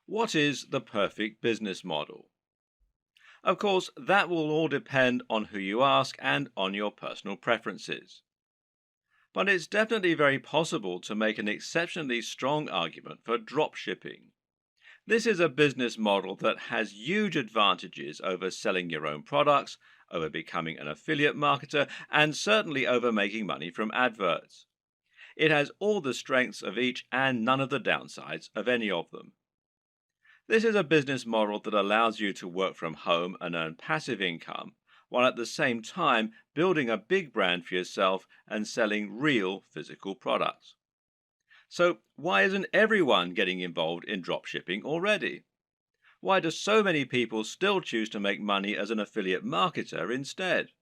What is the perfect business model? Of course, that will all depend on who you ask and on your personal preferences. But it's definitely very possible to make an exceptionally strong argument for dropshipping. This is a business model that has huge advantages over selling your own products, over becoming an affiliate marketer, and certainly over making money from adverts. It has all the strengths of each and none of the downsides of any of them. This is a business model that allows you to work from home and earn passive income, while at the same time building a big brand for yourself and selling real physical products. So, why isn't everyone getting involved in dropshipping already? Why do so many people still choose to make money as an affiliate marketer instead?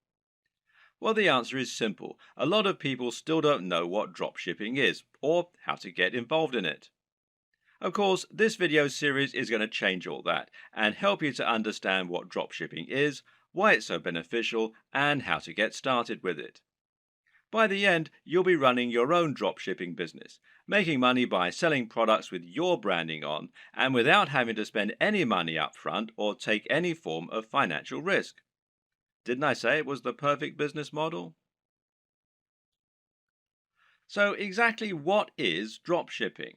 Well, the answer is simple. A lot of people still don't know what dropshipping is or how to get involved in it. Of course, this video series is going to change all that and help you to understand what dropshipping is, why it's so beneficial, and how to get started with it. By the end, you'll be running your own dropshipping business, making money by selling products with your branding on and without having to spend any money up front or take any form of financial risk. Didn't I say it was the perfect business model? So, exactly what is dropshipping?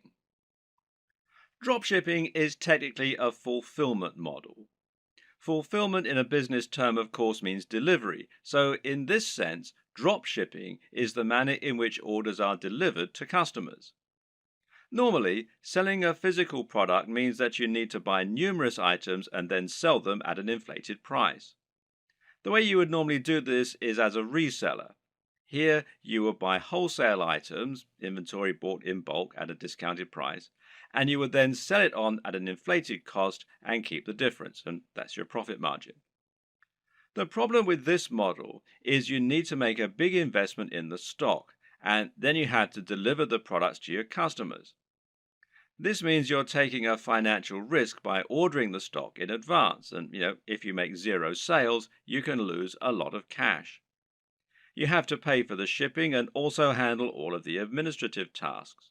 Dropshipping is technically a fulfillment model. Fulfillment in a business term, of course, means delivery. So, in this sense, dropshipping is the manner in which orders are delivered to customers. Normally, selling a physical product means that you need to buy numerous items and then sell them at an inflated price. The way you would normally do this is as a reseller. Here, you would buy wholesale items, inventory bought in bulk at a discounted price, and you would then sell it on at an inflated cost and keep the difference, and that's your profit margin. The problem with this model is you need to make a big investment in the stock, and then you have to deliver the products to your customers. This means you're taking a financial risk by ordering the stock in advance, and if you make zero sales, you can lose a lot of cash. You have to pay for the shipping and also handle all of the administrative tasks.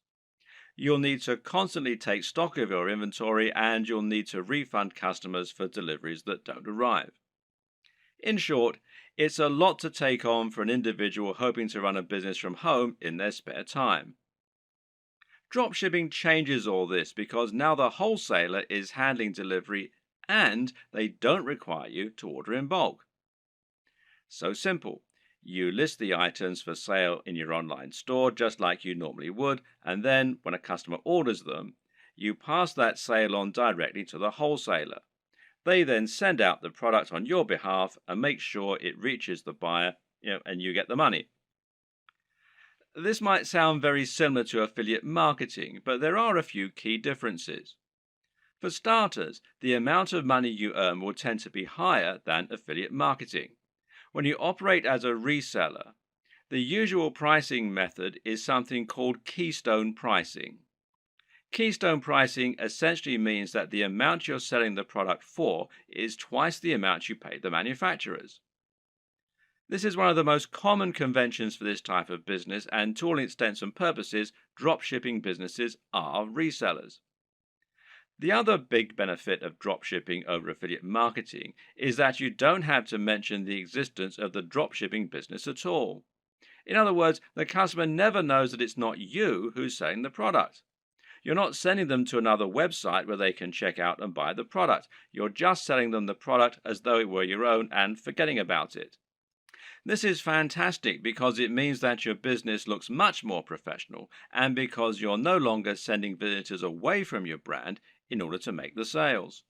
You'll need to constantly take stock of your inventory and you'll need to refund customers for deliveries that don't arrive. In short, it's a lot to take on for an individual hoping to run a business from home in their spare time. Dropshipping changes all this because now the wholesaler is handling delivery and they don't require you to order in bulk. So simple. You list the items for sale in your online store just like you normally would, and then when a customer orders them, you pass that sale on directly to the wholesaler. They then send out the product on your behalf and make sure it reaches the buyer, and you get the money. This might sound very similar to affiliate marketing, but there are a few key differences. For starters, the amount of money you earn will tend to be higher than affiliate marketing. When you operate as a reseller, the usual pricing method is something called keystone pricing. Keystone pricing essentially means that the amount you're selling the product for is twice the amount you pay the manufacturers. This is one of the most common conventions for this type of business, and to all intents and purposes, dropshipping businesses are resellers. The other big benefit of dropshipping over affiliate marketing is that you don't have to mention the existence of the dropshipping business at all. In other words, the customer never knows that it's not you who's selling the product. You're not sending them to another website where they can check out and buy the product. You're just selling them the product as though it were your own and forgetting about it. This is fantastic because it means that your business looks much more professional and because you're no longer sending visitors away from your brand in order to make the sales.